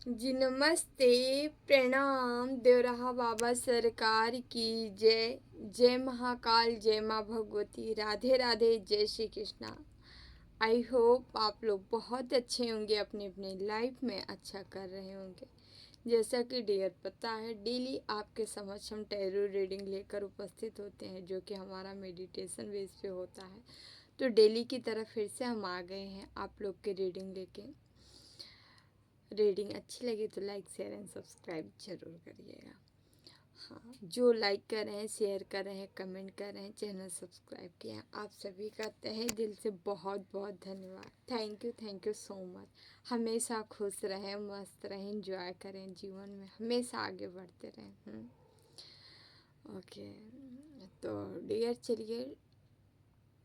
जी नमस्ते, प्रणाम, देवराहा बाबा सरकार की जय। जय महाकाल, जय माँ भगवती, राधे राधे, जय श्री कृष्णा। आई होप आप लोग बहुत अच्छे होंगे, अपने अपने लाइफ में अच्छा कर रहे होंगे। जैसा कि डियर पता है, डेली आपके समक्ष हम टैरो रीडिंग लेकर उपस्थित होते हैं, जो कि हमारा मेडिटेशन बेस पे होता है। तो डेली की तरह फिर से हम आ गए हैं आप लोग के रीडिंग लेके। रीडिंग अच्छी लगी तो लाइक शेयर एंड सब्सक्राइब जरूर करिएगा। हाँ, जो लाइक कर रहे हैं, शेयर कर रहे हैं, कमेंट कर रहे हैं, चैनल सब्सक्राइब किए हैं, आप सभी का तहे दिल से बहुत बहुत धन्यवाद। Thank you so much. हमेशा खुश रहें, मस्त रहें, एंजॉय करें जीवन में, हमेशा आगे बढ़ते रहें। ओके, तो डियर चलिए,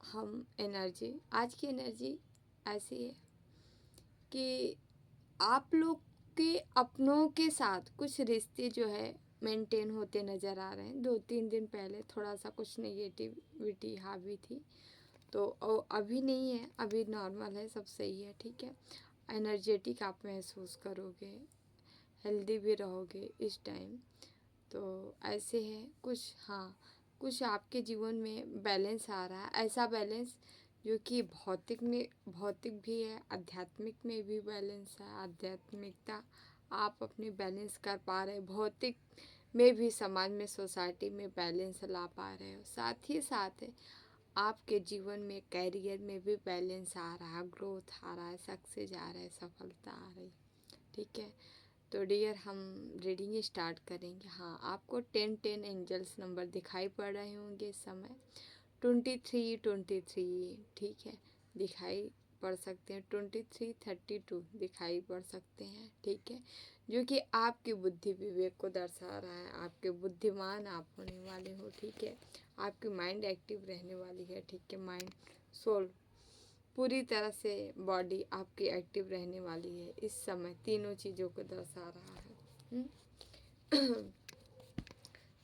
हम एनर्जी, आज की एनर्जी ऐसी है कि आप लोग के अपनों के साथ कुछ रिश्ते जो है मेंटेन होते नज़र आ रहे हैं। 2-3 दिन पहले थोड़ा सा कुछ नेगेटिविटी हावी थी, तो अभी नहीं है, अभी नॉर्मल है, सब सही है, ठीक है। एनर्जेटिक आप महसूस करोगे, हेल्दी भी रहोगे इस टाइम। तो ऐसे है कुछ, हाँ, कुछ आपके जीवन में बैलेंस आ रहा है, ऐसा बैलेंस जो कि भौतिक भी है, आध्यात्मिक में भी बैलेंस है। आध्यात्मिकता आप अपनी बैलेंस कर पा रहे, भौतिक में भी, समाज में, सोसाइटी में बैलेंस ला पा रहे हो। साथ ही साथ आपके जीवन में, कैरियर में भी बैलेंस आ रहा है, ग्रोथ आ रहा है, सक्सेस आ रहा है, सफलता आ रही, ठीक है। तो डियर हम रीडिंग स्टार्ट करेंगे। हाँ, आपको 10-10 एंजल्स नंबर दिखाई पड़ रहे होंगे इस समय। 23-23, ठीक है, दिखाई पड़ सकते हैं। 23-32 दिखाई पड़ सकते हैं, ठीक है, जो कि आपकी बुद्धि विवेक को दर्शा रहा है। आपके बुद्धिमान आप होने वाले हो, ठीक है। आपकी माइंड एक्टिव रहने वाली है, ठीक है। माइंड, सोल, पूरी तरह से बॉडी आपकी एक्टिव रहने वाली है इस समय, तीनों चीज़ों को दर्शा रहा है।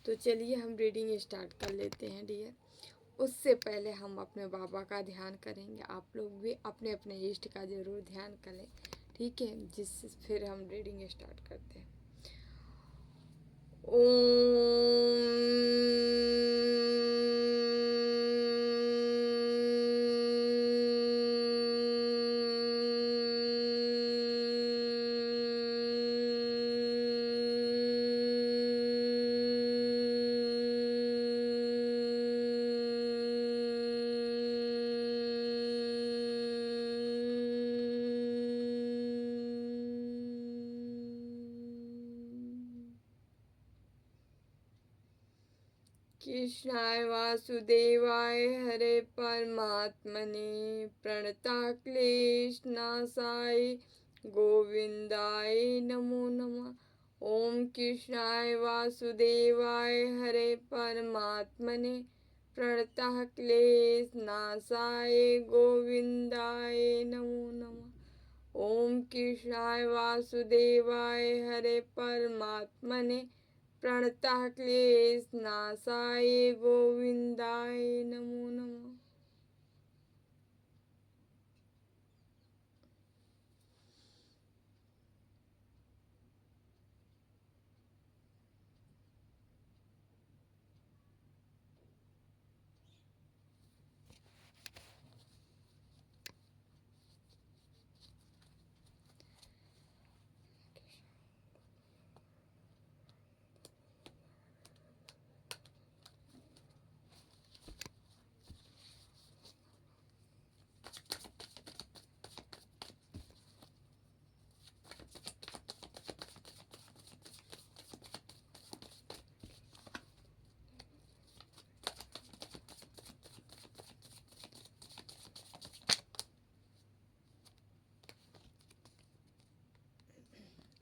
तो चलिए हम रीडिंग स्टार्ट कर लेते हैं डियर। उससे पहले हम अपने बाबा का ध्यान करेंगे। आप लोग भी अपने अपने इष्ट का ज़रूर ध्यान करें, ठीक है, जिससे फिर हम रीडिंग स्टार्ट करते हैं। ओम कृष्णाय वासुदेवाय हरे परमात्मने प्रणतक्लेशनाशाय गोविंदाय नमो नमः। ओम कृष्णाय वासुदेवाय हरे परमात्मने प्रणतक्लेशनाशाय गोविंदाय नमो नमः। ओम कृष्णाय वासुदेवाय हरे परमात्मने प्रणतः क्लेशनाशाय गोविंदाय नमो नमः।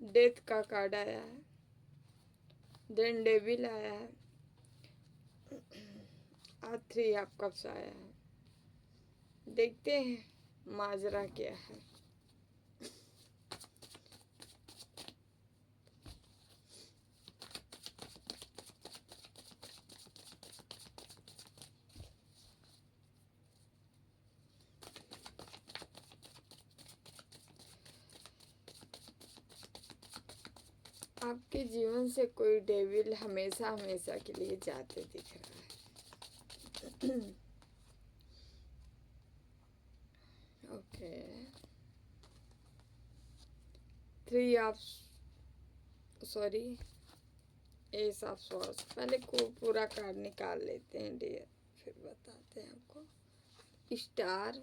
डेथ का कार्ड आया है, देन डेविल आया है, आखिरी आपका आया है। देखते हैं माजरा क्या है। आपके जीवन से कोई डेविल हमेशा हमेशा के लिए जाते दिख रहा है। Okay, 3 of sorry S of swords. पहले को पूरा कार्ड निकाल लेते हैं डियर, फिर बताते हैं आपको। Star,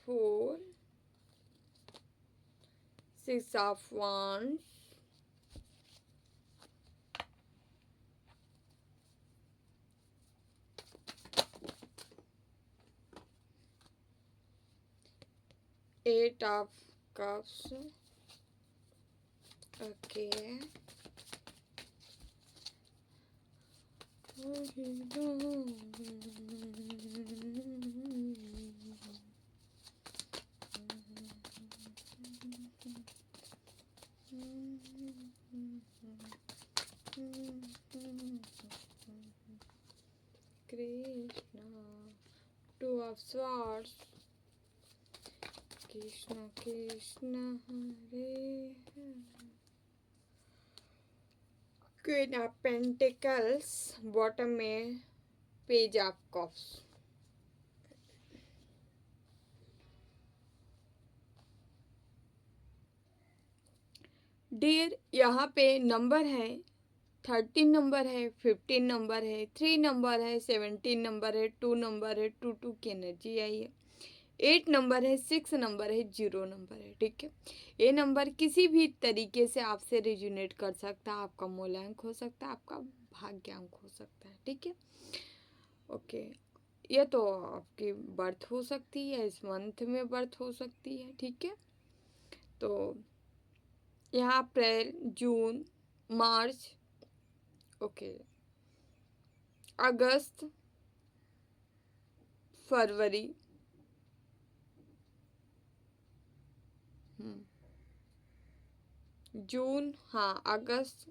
4, 6 of wands, 8 of cups. Okay. Krishna, 2 of swords. Krishna Krishna Hare Hare. Queen of Pentacles, bottom में पेज ऑफ कप्स। डियर, यहाँ पे नंबर है 13 नंबर है, 15 नंबर है, 3 नंबर है, 17 नंबर है, 2 नंबर है, 2 की एनर्जी आई है, 8 नंबर है, 6 नंबर है, 0 नंबर है। ठीक है, ये नंबर किसी भी तरीके से आपसे रिजोनेट कर सकता है। आपका मूल्यांक हो सकता है, आपका भाग्यांक हो सकता है। ठीक है, ओके, ये तो आपकी बर्थ हो सकती है, इस मंथ में बर्थ हो सकती है। ठीक है, तो यहाँ अप्रैल, जून, मार्च, ओके, अगस्त, फरवरी, जून, हाँ, अगस्त,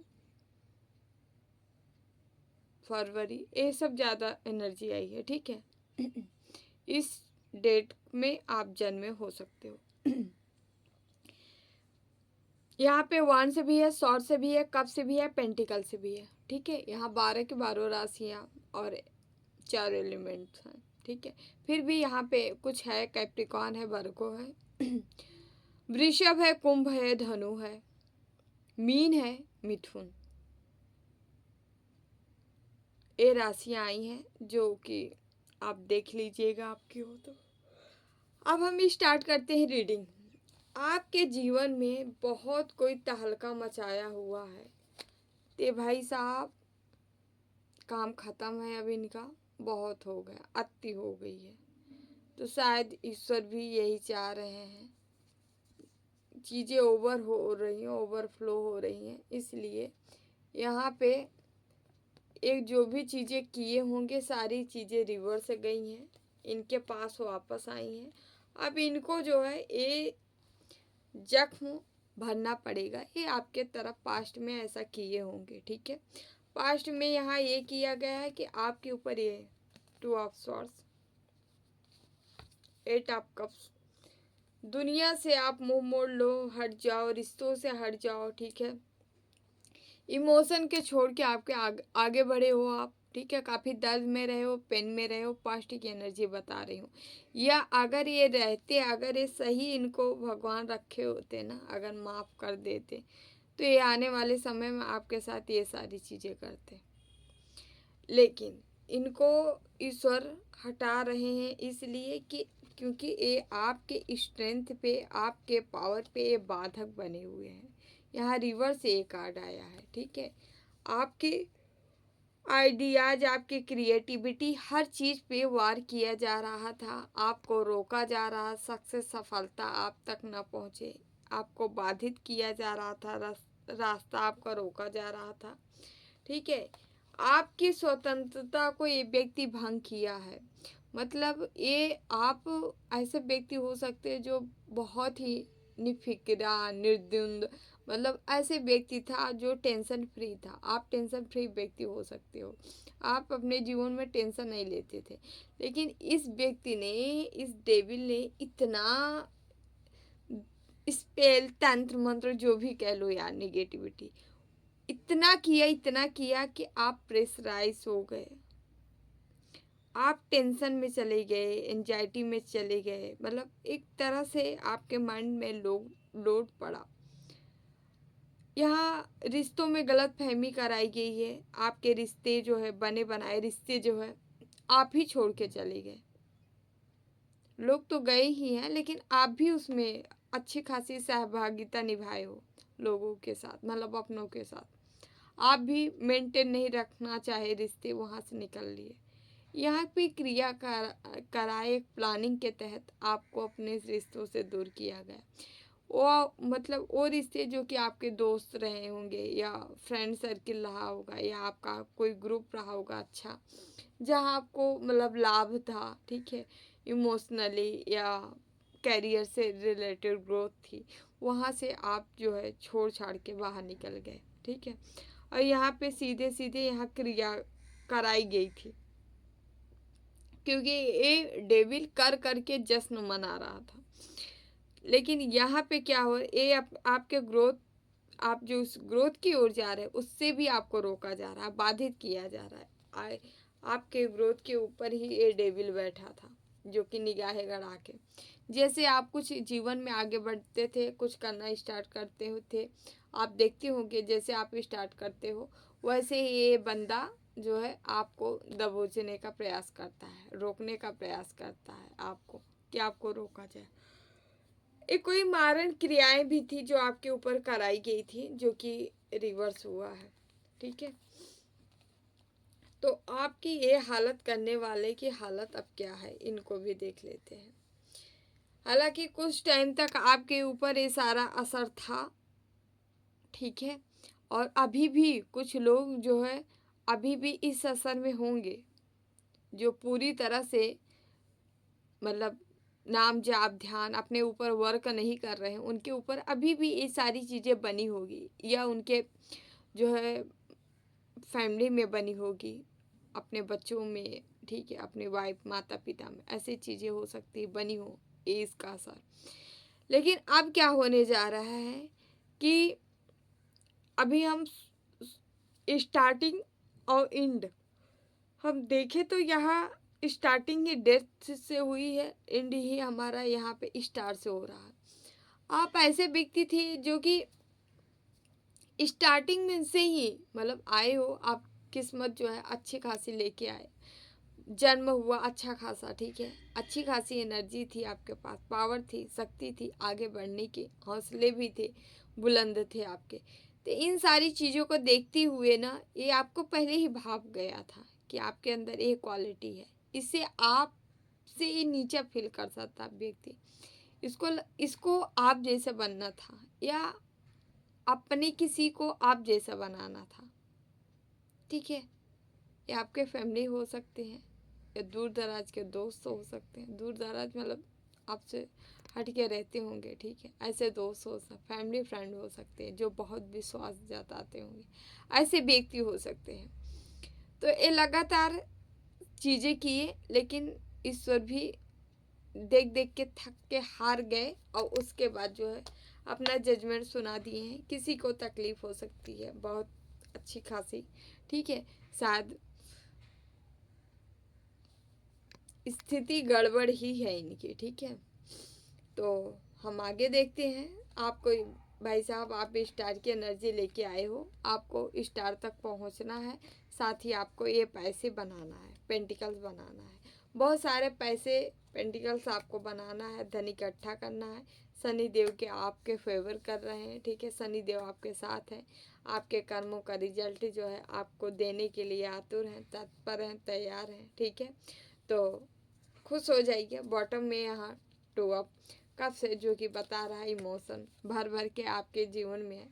फरवरी, ये सब ज़्यादा एनर्जी आई है। ठीक है, इस डेट में आप जन्मे हो सकते हो। यहाँ पे 1 से भी है, शॉर्ट से भी है, कप से भी है, पेंटिकल से भी है। ठीक है, यहाँ 12 की 12 राशियाँ और 4 एलिमेंट्स हैं। ठीक है, फिर भी यहाँ पे कुछ है, कैप्रिकॉन है, वर्गो है, वृषभ है, कुंभ है, धनु है, मीन है, मिथुन। ये राशियाँ आई हैं जो कि आप देख लीजिएगा आपकी हो तो। अब हम स्टार्ट करते हैं रीडिंग। आपके जीवन में बहुत कोई तहलका मचाया हुआ है, ते भाई साहब काम खत्म है अब इनका, बहुत हो गया, अति हो गई है। तो शायद ईश्वर भी यही चाह रहे हैं, चीज़ें ओवर हो रही हैं, ओवरफ्लो हो रही हैं, इसलिए यहाँ पे एक जो भी चीज़ें किए होंगे सारी चीज़ें रिवर्स गई हैं, इनके पास वापस आई हैं। अब इनको जो है ये जख्म भरना पड़ेगा, ये आपके तरफ पास्ट में ऐसा किए होंगे। ठीक है, पास्ट में यहाँ ये किया गया है कि आपके ऊपर ये 2 ऑफ सॉर्ड्स, 8 ऑफ कप्स, दुनिया से आप मुंह मोड़ लो, हट जाओ, रिश्तों से हट जाओ। ठीक है, इमोशन के छोड़ के आपके आगे बढ़े हो आप। ठीक है, काफ़ी दर्द में रहे हो, पेन में रहे हो, पास्ट की एनर्जी बता रही हूँ। या अगर ये रहते, अगर ये सही इनको भगवान रखे होते ना, अगर माफ़ कर देते, तो ये आने वाले समय में आपके साथ ये सारी चीज़ें करते। लेकिन इनको ईश्वर हटा रहे हैं इसलिए कि क्योंकि ये आपके स्ट्रेंथ पे, आपके पावर पे ये बाधक बने हुए हैं। यहाँ रिवर्स एक कार्ड आया है। ठीक है, आपके आइडियाज, आपकी क्रिएटिविटी, हर चीज़ पे वार किया जा रहा था, आपको रोका जा रहा, सक्सेस, सफलता आप तक न पहुँचे, आपको बाधित किया जा रहा था, रास्ता आपका रोका जा रहा था। ठीक है, आपकी स्वतंत्रता को ये व्यक्ति भंग किया है। मतलब ये आप ऐसे व्यक्ति हो सकते हैं जो बहुत ही निफिक्रा, निर्द्वंद, मतलब ऐसे व्यक्ति था जो टेंशन फ्री था। आप टेंशन फ्री व्यक्ति हो सकते हो, आप अपने जीवन में टेंशन नहीं लेते थे। लेकिन इस व्यक्ति ने, इस डेविल ने इतना स्पेल तंत्र मंत्र जो भी कह लो यार, नेगेटिविटी इतना किया कि आप प्रेशराइज हो गए, आप टेंशन में चले गए, एंजाइटी में चले गए, मतलब एक तरह से आपके माइंड में लोड पड़ा। यहाँ रिश्तों में गलत फहमी कराई गई है, आपके रिश्ते जो है बने बनाए रिश्ते जो है आप ही छोड़ के चले गए। लोग तो गए ही हैं, लेकिन आप भी उसमें अच्छी खासी सहभागिता निभाए हो लोगों के साथ, मतलब अपनों के साथ। आप भी मेंटेन नहीं रखना चाहे रिश्ते, वहाँ से निकल लिए। यहाँ पे क्रिया कराए प्लानिंग के तहत आपको अपने रिश्तों से दूर किया गया। वो मतलब वो रिश्ते जो कि आपके दोस्त रहे होंगे या फ्रेंड सर्किल रहा होगा या आपका कोई ग्रुप रहा होगा अच्छा, जहाँ आपको मतलब लाभ था, ठीक है, इमोशनली या कैरियर से रिलेटेड ग्रोथ थी, वहाँ से आप जो है छोड़ छाड़ के बाहर निकल गए, ठीक है। और यहाँ पे सीधे सीधे यहाँ क्रिया कराई गई थी, क्योंकि ये डेविल कर करके जश्न मना रहा था। लेकिन यहाँ पे क्या हो, ये आपके ग्रोथ, आप जो उस ग्रोथ की ओर जा रहे हैं उससे भी आपको रोका जा रहा है, बाधित किया जा रहा है। आपके ग्रोथ के ऊपर ही ये डेविल बैठा था, जो कि निगाहें गड़ा के, जैसे आप कुछ जीवन में आगे बढ़ते थे, कुछ करना स्टार्ट करते हो थे, आप देखते होंगे जैसे आप स्टार्ट करते हो वैसे ही ये बंदा जो है आपको दबोचने का प्रयास करता है, रोकने का प्रयास करता है आपको, कि आपको रोका जाए। एक कोई मारण क्रियाएं भी थी जो आपके ऊपर कराई गई थी, जो कि रिवर्स हुआ है, ठीक है। तो आपकी ये हालत करने वाले की हालत अब क्या है, इनको भी देख लेते हैं। हालांकि कुछ टाइम तक आपके ऊपर ये सारा असर था, ठीक है, और अभी भी कुछ लोग जो है अभी भी इस असर में होंगे, जो पूरी तरह से मतलब नाम जाप ध्यान अपने ऊपर वर्क नहीं कर रहे हैं, उनके ऊपर अभी भी ये सारी चीज़ें बनी होगी, या उनके जो है फैमिली में बनी होगी, अपने बच्चों में, ठीक है, अपने वाइफ माता पिता में, ऐसी चीज़ें हो सकती है बनी हो ये इसका असर। लेकिन अब क्या होने जा रहा है कि अभी हम स्टार्टिंग और एंड हम देखें तो यहाँ स्टार्टिंग ही डेथ से हुई है, एंड ही हमारा यहाँ पे स्टार से हो रहा है। आप ऐसे व्यक्ति थे जो कि स्टार्टिंग में से ही मतलब आए हो, आप किस्मत जो है अच्छी खासी लेके आए, जन्म हुआ अच्छा खासा, ठीक है, अच्छी खासी एनर्जी थी आपके पास, पावर थी, शक्ति थी, आगे बढ़ने के हौसले भी थे, बुलंद थे आपके। तो इन सारी चीज़ों को देखते हुए ना ये आपको पहले ही भाप गया था कि आपके अंदर ये क्वालिटी है, इससे आप से ये नीचा फील कर सकता व्यक्ति, इसको इसको आप जैसा बनना था, या अपने किसी को आप जैसा बनाना था, ठीक है। ये आपके फैमिली हो सकते हैं, या दूर दराज के दोस्त हो सकते हैं, दूर दराज मतलब आपसे हट के रहते होंगे, ठीक है, ऐसे दोस्त हो सकते, फैमिली फ्रेंड हो सकते हैं जो बहुत विश्वास जताते होंगे, ऐसे व्यक्ति हो सकते हैं। तो ये लगातार चीज़ें किए, लेकिन ईश्वर भी देख देख के थक के हार गए, और उसके बाद जो है अपना जजमेंट सुना दिए हैं। किसी को तकलीफ हो सकती है बहुत अच्छी खासी, ठीक है, शायद स्थिति गड़बड़ ही है इनकी, ठीक है। तो हम आगे देखते हैं। आपको भाई साहब, आप स्टार की एनर्जी लेके आए हो, आपको स्टार तक पहुंचना है, साथ ही आपको ये पैसे बनाना है, पेंटिकल्स बनाना है, बहुत सारे पैसे पेंटिकल्स आपको बनाना है, धन इकट्ठा करना है। शनि देव के आपके फेवर कर रहे हैं, ठीक है, शनि देव आपके साथ हैं, आपके कर्मों का रिजल्ट जो है आपको देने के लिए आतुर हैं, तत्पर हैं, तैयार हैं, ठीक है। तो खुश हो जाइए। बॉटम में यहाँ टू अप कब से जो कि बता रहा है इमोशन भर भर के आपके जीवन में है।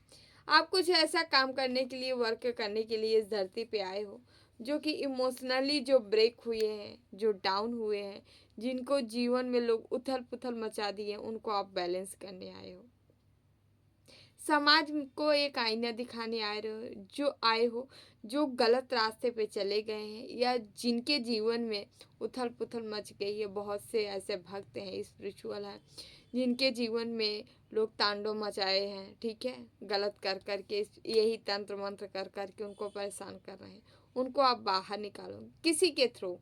आप कुछ ऐसा काम करने के लिए, वर्क करने के लिए इस धरती पे आए हो, जो कि इमोशनली जो ब्रेक हुए हैं, जो डाउन हुए हैं, जिनको जीवन में लोग उथल पुथल मचा दिए, उनको आप बैलेंस करने आए हो। समाज को एक आईना दिखाने आए हो जो गलत रास्ते पे चले गए हैं या जिनके जीवन में उथल पुथल मच गई है। बहुत से ऐसे भक्त हैं, स्पिरिचुअल हैं, जिनके जीवन में लोग तांडव मचाए हैं, ठीक है, गलत कर कर के यही तंत्र मंत्र कर कर के उनको परेशान कर रहे हैं। उनको आप बाहर निकालो किसी के थ्रू।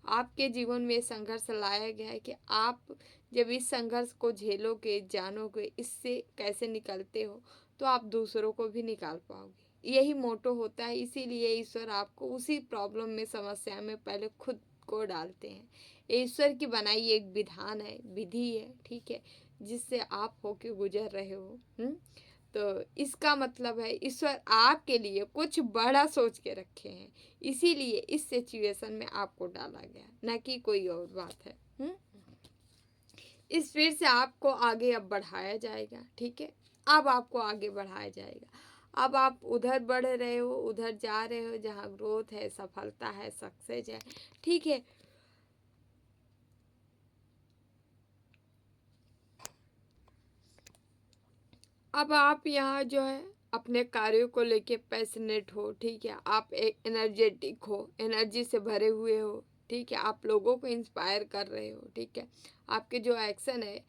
आपके जीवन में संघर्ष लाया गया है कि आप जब इस संघर्ष को झेलोगे, जानोगे इससे कैसे निकलते हो, तो आप दूसरों को भी निकाल पाओगे। यही मोटो होता है। इसीलिए ईश्वर आपको उसी प्रॉब्लम में, समस्या में पहले खुद को डालते हैं। ईश्वर की बनाई एक विधान है, विधि है, ठीक है, जिससे आप होके गुजर रहे हो। तो इसका मतलब है ईश्वर आपके लिए कुछ बड़ा सोच के रखे हैं, इसीलिए इस सिचुएशन में आपको डाला गया, ना कि कोई और बात है। इस फिर से आपको आगे अब बढ़ाया जाएगा, ठीक है। अब आपको आगे बढ़ाया जाएगा। अब आप उधर बढ़ रहे हो, उधर जा रहे हो जहाँ ग्रोथ है, सफलता है, सक्सेस है, ठीक है। अब आप यहाँ जो है अपने कार्यों को लेके पैशनेट हो, ठीक है, आप एक एनर्जेटिक हो, एनर्जी से भरे हुए हो, ठीक है, आप लोगों को इंस्पायर कर रहे हो, ठीक है। आपके जो एक्शन है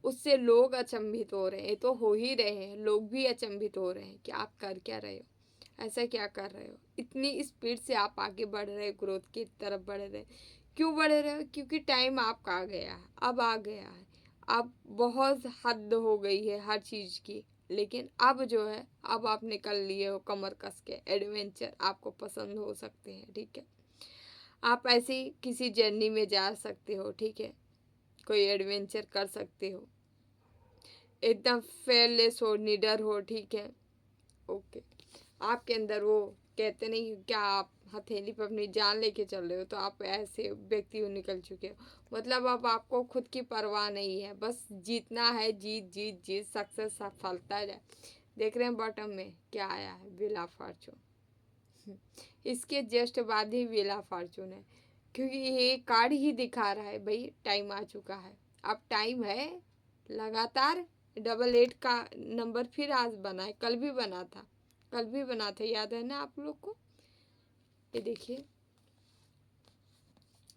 उससे लोग अचंभित हो रहे हैं, तो हो ही रहे हैं, लोग भी अचंभित हो रहे हैं कि आप कर क्या रहे हो, ऐसा क्या कर रहे हो, इतनी स्पीड से आप आगे बढ़ रहे हो, ग्रोथ की तरफ बढ़ रहे हो। क्यों बढ़ रहे हो? क्योंकि टाइम आपका आ गया है, अब आ गया है। अब बहुत हद हो गई है हर चीज़ की, लेकिन अब जो है अब आप निकल लिए हो कमर कस के। एडवेंचर आपको पसंद हो सकते हैं, ठीक है, आप ऐसी किसी जर्नी में जा सकते हो, ठीक है, कोई एडवेंचर कर सकते हो, एकदम फेयरलेस हो, निडर हो, ठीक है, ओके। आपके अंदर वो कहते नहीं क्या, आप हथेली पर अपनी जान लेके चल रहे हो, तो आप ऐसे व्यक्ति हो, निकल चुके हो। मतलब अब आपको खुद की परवाह नहीं है, बस जीतना है, जीत जीत जीत, सक्सेस सफलता जाए। देख रहे हैं बॉटम में क्या आया है, व्हील ऑफ फॉर्चून। इसके जस्ट बाद ही व्हील ऑफ फॉर्चून है, क्योंकि ये कार्ड ही दिखा रहा है भाई टाइम आ चुका है। अब टाइम है, लगातार 88 का नंबर फिर आज बना है, कल भी बना था, कल भी बना था, याद है ना आप लोग को। ये देखिए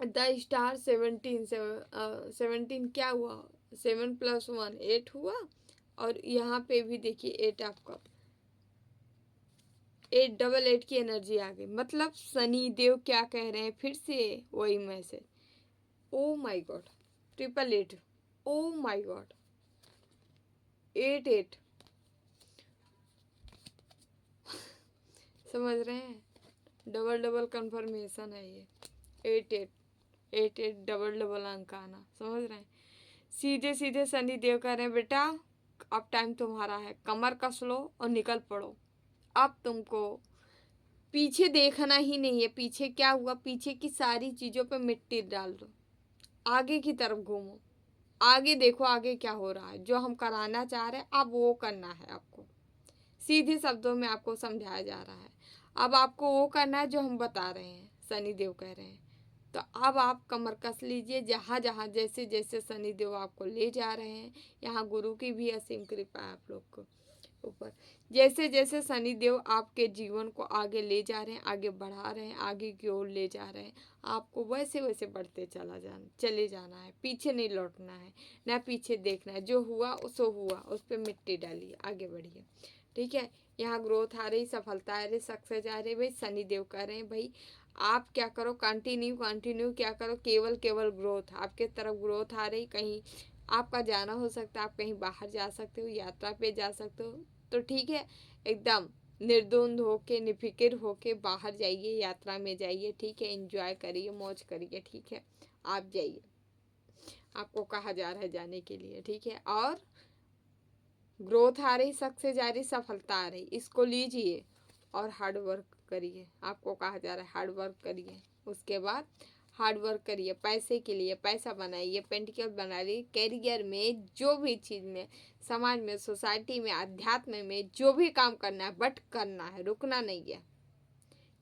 द स्टार 17 क्या हुआ, 7 + 1 8 हुआ, और यहाँ पे भी देखिए 8 आपका 888 की एनर्जी आ गई। मतलब शनि देव क्या कह रहे हैं, फिर से वही message. Oh my God, 888, oh my God, 88, समझ रहे हैं, डबल डबल कंफर्मेशन है ये। 88, 88 डबल डबल अंक आना, समझ रहे हैं। सीधे सीधे शनि देव कह रहे हैं बेटा अब टाइम तुम्हारा है, कमर कस लो और निकल पड़ो। अब तुमको पीछे देखना ही नहीं है, पीछे क्या हुआ, पीछे की सारी चीज़ों पे मिट्टी डाल दो, आगे की तरफ घूमो, आगे देखो आगे क्या हो रहा है। जो हम कराना चाह रहे हैं अब वो करना है आपको, सीधे शब्दों में आपको समझाया जा रहा है। अब आपको वो करना है जो हम बता रहे हैं, शनि देव कह रहे हैं। तो अब आप कमर कस लीजिए, जहाँ जहाँ जैसे जैसे शनि देव आपको ले जा रहे हैं, यहाँ गुरु की भी असीम कृपा है आप लोग को ऊपर। जैसे जैसे शनि देव आपके जीवन को आगे ले जा रहे हैं, आगे बढ़ा रहे हैं, आगे की ओर ले जा रहे हैं, आपको वैसे वैसे बढ़ते चले जाना है, पीछे नहीं लौटना है, ना पीछे देखना है। जो हुआ सो हुआ, उस पर मिट्टी डालिए, आगे बढ़िए, ठीक है। यहाँ ग्रोथ आ रही, सफलता आ रही, सक्सेस आ रही। भाई शनि देव कह रहे हैं भाई आप क्या करो, कंटिन्यू कंटिन्यू क्या करो, केवल केवल ग्रोथ, आपके तरफ ग्रोथ आ रही। कहीं आपका जाना हो सकता है, आप कहीं बाहर जा सकते हो, यात्रा पे जा सकते हो, तो ठीक है, एकदम निर्द्वंद होके, निफिकिर होके बाहर जाइए, यात्रा में जाइए, ठीक है, एंजॉय करिए, मौज करिए, ठीक है, आप जाइए, आपको कहा जा रहा है जाने के लिए, ठीक है। और ग्रोथ आ रही, सक्सेस आ रही, सफलता आ रही, इसको लीजिए और हार्ड वर्क करिए। आपको कहा जा रहा है हार्ड वर्क करिए, उसके बाद हार्ड वर्क करिए, पैसे के लिए पैसा बनाइए, पेंटिकल बनाइए, कैरियर में, जो भी चीज़ में, समाज में, सोसाइटी में, अध्यात्म में जो भी काम करना है, बट करना है, रुकना नहीं है।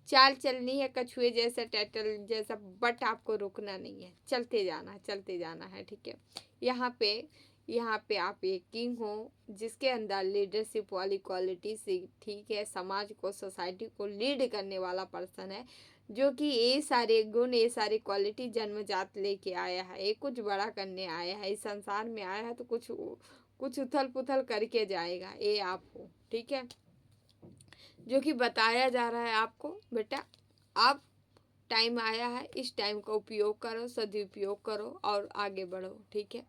चाल चलनी है कछुए जैसा, टाइटल जैसा, बट आपको रुकना नहीं है, चलते जाना है, चलते जाना है, ठीक है। यहाँ पे यहाँ पे आप एक किंग हो जिसके अंदर लीडरशिप वाली क्वालिटी से, ठीक है, समाज को, सोसाइटी को लीड करने वाला पर्सन है, जो कि ये सारे गुण, ये सारी क्वालिटी जन्मजात लेके आया है, ये कुछ बड़ा करने आया है, इस संसार में आया है तो कुछ कुछ उथल पुथल करके जाएगा, ये आप हो, ठीक है। जो कि बताया जा रहा है आपको, बेटा आप टाइम आया है, इस टाइम का उपयोग करो, सदुपयोग करो और आगे बढ़ो, ठीक है।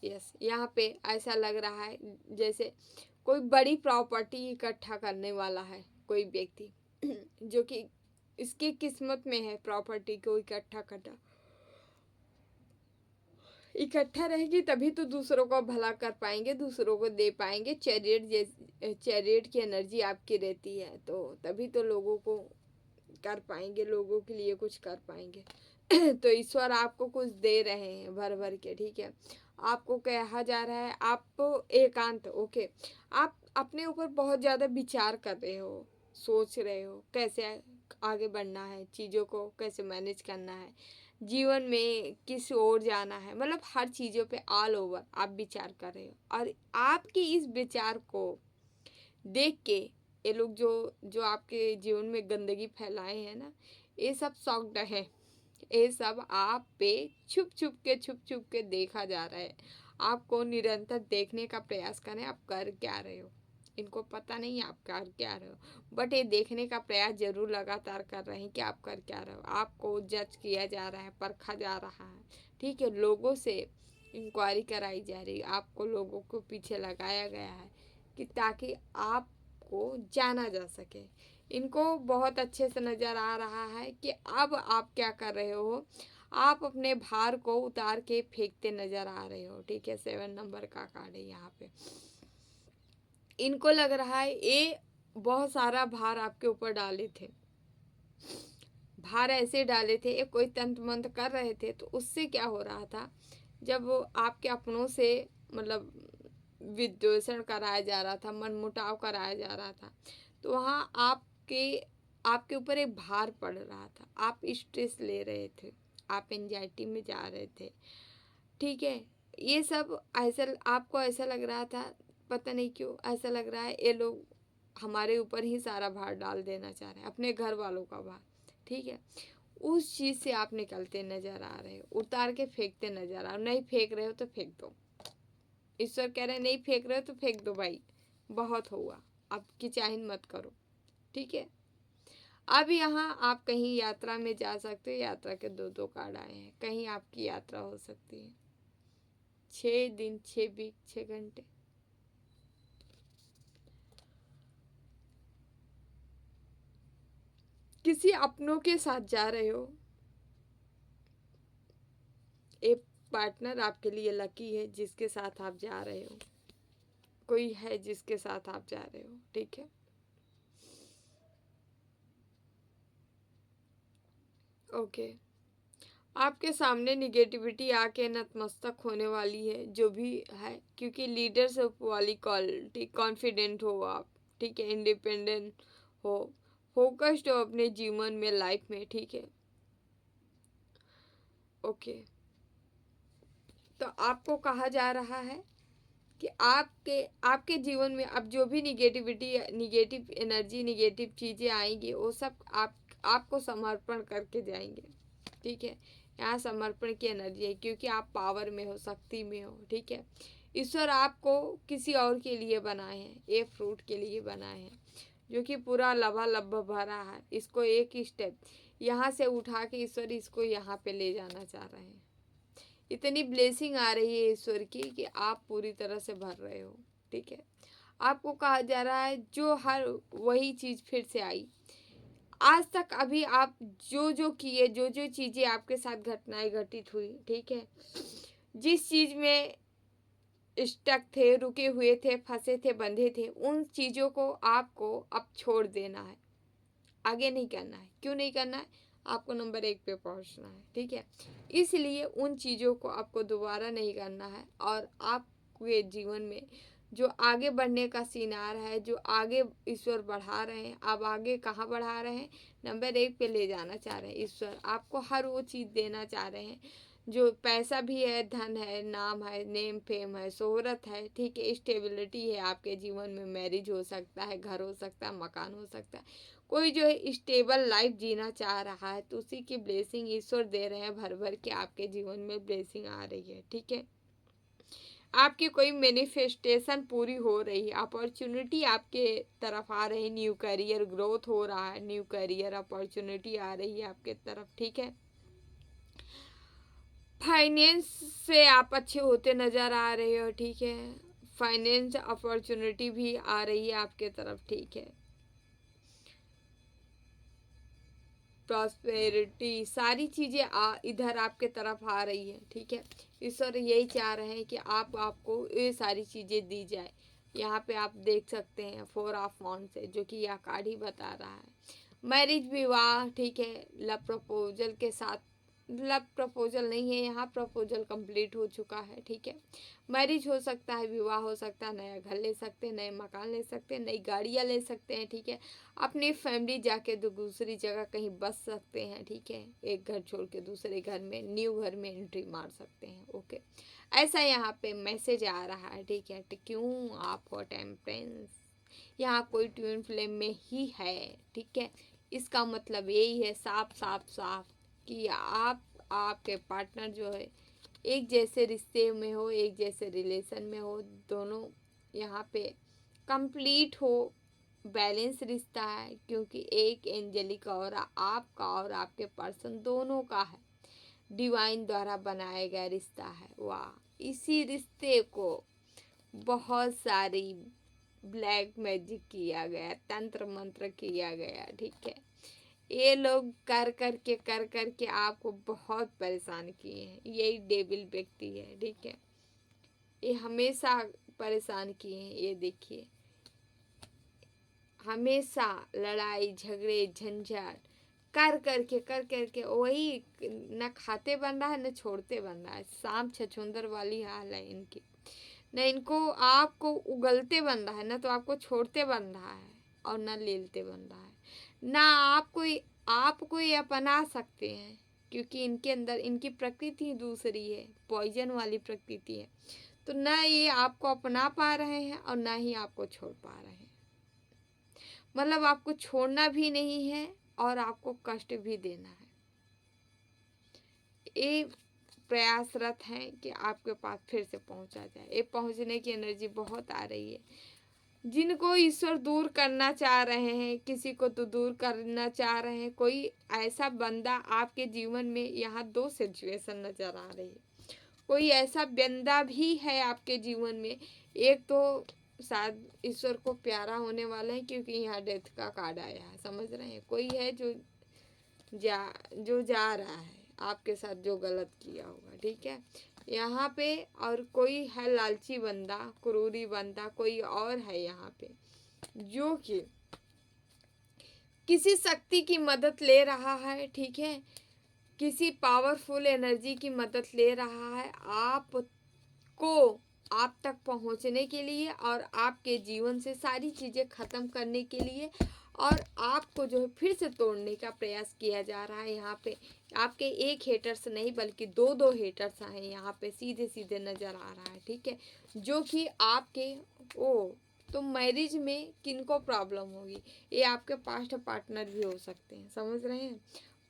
यस, यहाँ पे ऐसा लग रहा है जैसे कोई बड़ी प्रॉपर्टी इकट्ठा करने वाला है कोई व्यक्ति जो कि इसकी किस्मत में है प्रॉपर्टी को इकट्ठा करना। इकट्ठा रहेगी तभी तो दूसरों को भला कर पाएंगे, दूसरों को दे पाएंगे। चैरियट की एनर्जी आपकी रहती है तो तभी तो लोगों को कर पाएंगे, लोगों के लिए कुछ कर पाएंगे तो ईश्वर आपको कुछ दे रहे हैं भर भर के, ठीक है। आपको कहा जा रहा है आप एकांत, ओके, आप अपने ऊपर बहुत ज़्यादा विचार कर रहे हो, सोच रहे हो कैसे आगे बढ़ना है, चीज़ों को कैसे मैनेज करना है, जीवन में किस ओर जाना है, मतलब हर चीज़ों पे ऑल ओवर आप विचार कर रहे हो। और आपकी इस विचार को देख के ये लोग जो आपके जीवन में गंदगी फैलाए हैं ना, ये सब शॉक्ड है, ये सब आप पे छुप छुप के देखा जा रहा है। आपको निरंतर देखने का प्रयास करें आप कर क्या रहे हो, इनको पता नहीं आप कर क्या रहे हो, बट ये देखने का प्रयास जरूर लगातार कर रहे हैं कि आप कर क्या रहे हो। आपको जज किया जा रहा है, परखा जा रहा है, ठीक है, लोगों से इंक्वायरी कराई जा रही है, आपको लोगों को पीछे लगाया गया है कि ताकि आपको जाना जा सके। इनको बहुत अच्छे से नज़र आ रहा है कि अब आप क्या कर रहे हो, आप अपने भार को उतार के फेंकते नज़र आ रहे हो, ठीक है। 7 नंबर का कार्ड है यहाँ पे। इनको लग रहा है ये बहुत सारा भार आपके ऊपर डाले थे, भार ऐसे डाले थे, ये कोई तंत्र मंत्र कर रहे थे तो उससे क्या हो रहा था, जब आपके अपनों से मतलब विद्वेषण कराया जा रहा था, मनमुटाव कराया जा रहा था, तो वहाँ आपके ऊपर एक भार पड़ रहा था, आप स्ट्रेस ले रहे थे, आप एंजाइटी में जा रहे थे, ठीक है। ये सब ऐसा आपको ऐसा लग रहा था, पता नहीं क्यों ऐसा लग रहा है ये लोग हमारे ऊपर ही सारा भार डाल देना चाह रहे हैं, अपने घर वालों का भार, ठीक है। उस चीज़ से आप निकलते नज़र आ रहे हो, उतार के फेंकते नज़र आ रहे हो। नहीं फेंक रहे हो तो फेंक दो, ईश्वर कह रहे हैं नहीं फेंक रहे हो तो फेंक दो भाई, बहुत हुआ, अब की चाहिन मत करो, ठीक है। अब यहाँ आप कहीं यात्रा में जा सकते हो, यात्रा के 2 कार्ड आए हैं, कहीं आपकी यात्रा हो सकती है, 6 दिन 6 वीक 6 घंटे। किसी अपनों के साथ जा रहे हो, एक पार्टनर आपके लिए लकी है जिसके साथ आप जा रहे हो, कोई है जिसके साथ आप जा रहे हो, ठीक है। ओके, आपके सामने निगेटिविटी आके नतमस्तक होने वाली है जो भी है, क्योंकि लीडरशिप वाली क्वालिटी, कॉन्फिडेंट हो आप, ठीक है, इंडिपेंडेंट हो, फोकस्ड हो अपने जीवन में, लाइफ में, ठीक है। ओके, तो आपको कहा जा रहा है कि आपके जीवन में अब जो भी निगेटिविटी, निगेटिव एनर्जी, निगेटिव चीज़ें आएंगी वो सब आपको समर्पण करके जाएंगे, ठीक है। यहाँ समर्पण की एनर्जी है क्योंकि आप पावर में हो, शक्ति में हो, ठीक है। ईश्वर आपको किसी और के लिए बनाए हैं, ये फ्रूट के लिए बनाए हैं जो कि पूरा लबालब भरा है, इसको एक ही स्टेप यहाँ से उठा के ईश्वर इसको यहाँ पे ले जाना चाह रहे हैं। इतनी ब्लेसिंग आ रही है ईश्वर की कि आप पूरी तरह से भर रहे हो, ठीक है। आपको कहा जा रहा है जो हर वही चीज़ फिर से आई, आज तक अभी आप जो किए, जो चीज़ें आपके साथ घटनाएं घटित हुई, ठीक है, जिस चीज़ में स्टक थे, रुके हुए थे, फंसे थे, बंधे थे, उन चीज़ों को आपको अब छोड़ देना है, आगे नहीं करना है। क्यों नहीं करना है, आपको नंबर 1 पे पहुंचना है, ठीक है। इसलिए उन चीज़ों को आपको दोबारा नहीं करना है और आपके जीवन में जो आगे बढ़ने का सिनार है, जो आगे ईश्वर बढ़ा रहे हैं, आप आगे कहाँ बढ़ा रहे हैं, नंबर 1 पे ले जाना चाह रहे हैं। ईश्वर आपको हर वो चीज़ देना चाह रहे हैं जो पैसा भी है, धन है, नाम है, नेम फेम है, शोहरत है, ठीक है, स्टेबिलिटी है आपके जीवन में, मैरिज हो सकता है, घर हो सकता है, मकान हो सकता है। कोई जो है स्टेबल लाइफ जीना चाह रहा है तो उसी की ब्लेसिंग ईश्वर दे रहे हैं, भर भर के आपके जीवन में ब्लेसिंग आ रही है, ठीक है। आपकी कोई मैनिफेस्टेशन पूरी हो रही है, अपॉर्चुनिटी आपके तरफ आ रही है, न्यू करियर ग्रोथ हो रहा है, न्यू करियर अपॉर्चुनिटी आ रही है आपके तरफ, ठीक है। फाइनेंस से आप अच्छे होते नज़र आ रहे हो, ठीक है। फाइनेंस अपॉर्चुनिटी भी आ रही है आपके तरफ, ठीक है। प्रॉस्पेरिटी सारी चीज़ें इधर आपके तरफ आ रही है, ठीक है। ईश्वर यही चाह रहे हैं कि आपको ये सारी चीज़ें दी जाए। यहाँ पे आप देख सकते हैं 4 ऑफ वांड्स से, जो कि यह कार्ड ही बता रहा है। मैरिज विवाह, ठीक है, लव प्रपोजल के साथ, लव प्रपोजल नहीं है यहाँ, प्रपोजल कंप्लीट हो चुका है, ठीक है। मैरिज हो सकता है, विवाह हो सकता है, नया घर ले सकते हैं, नए मकान ले सकते हैं, नई गाड़ियाँ ले सकते हैं, ठीक है। अपनी फैमिली जाके दूसरी जगह कहीं बस सकते हैं, ठीक है। एक घर छोड़ के दूसरे घर में, न्यू घर में एंट्री मार सकते हैं, ओके। ऐसा यहाँ पे मैसेज आ रहा है, ठीक है। क्यों आप हो टेम्परेंस, यहाँ कोई ट्विन फ्लेम में ही है, ठीक है। इसका मतलब यही है साफ साफ साफ कि आपके पार्टनर जो है एक जैसे रिश्ते में हो, एक जैसे रिलेशन में हो, दोनों यहाँ पे कंप्लीट हो, बैलेंस रिश्ता है, क्योंकि एक एंजेलिक और आपका और आपके पर्सन दोनों का है, डिवाइन द्वारा बनाया गया रिश्ता है। वाह, इसी रिश्ते को बहुत सारी ब्लैक मैजिक किया गया, तंत्र मंत्र किया गया, ठीक है। ये लोग कर करके आपको बहुत परेशान किए हैं, यही डेविल व्यक्ति है, ठीक है। ये हमेशा परेशान किए हैं, ये देखिए, हमेशा लड़ाई झगड़े झंझट कर करके वही न खाते बन रहा है न छोड़ते बन रहा है। शाम छछूंदर वाली हाल है इनकी, न इनको आपको उगलते बन रहा है, न तो आपको छोड़ते बन रहा है और न लेलते बन रहा है, ना आपको ये अपना सकते हैं, क्योंकि इनके अंदर इनकी प्रकृति दूसरी है, पॉइजन वाली प्रकृति है। तो ना ये आपको अपना पा रहे हैं और ना ही आपको छोड़ पा रहे हैं। मतलब आपको छोड़ना भी नहीं है और आपको कष्ट भी देना है। ये प्रयासरत हैं कि आपके पास फिर से पहुंचा जाए। ये पहुंचने की एनर्जी बहुत आ रही है। जिनको ईश्वर दूर करना चाह रहे हैं, किसी को तो दूर करना चाह रहे हैं, कोई ऐसा बंदा आपके जीवन में, यहाँ 2 सिचुएशन नजर आ रही है। कोई ऐसा बंदा भी है आपके जीवन में, एक तो शायद ईश्वर को प्यारा होने वाला है, क्योंकि यहाँ डेथ का कार्ड आया है, समझ रहे हैं। कोई है जो जा रहा है आपके साथ, जो गलत किया होगा, ठीक है, यहाँ पे। और कोई है लालची बंदा, क्रूरी बंदा, कोई और है यहाँ पे, जो कि किसी शक्ति की मदद ले रहा है, ठीक है, किसी पावरफुल एनर्जी की मदद ले रहा है आपको आप तक पहुंचने के लिए, और आपके जीवन से सारी चीज़ें ख़त्म करने के लिए, और आपको जो है फिर से तोड़ने का प्रयास किया जा रहा है। यहाँ पे आपके एक हेटर्स नहीं बल्कि 2 हेटर्स हैं यहाँ पे, सीधे सीधे नज़र आ रहा है, ठीक है, जो कि आपके तो मैरिज में किनको प्रॉब्लम होगी, ये आपके पास्ट पार्टनर भी हो सकते हैं, समझ रहे हैं।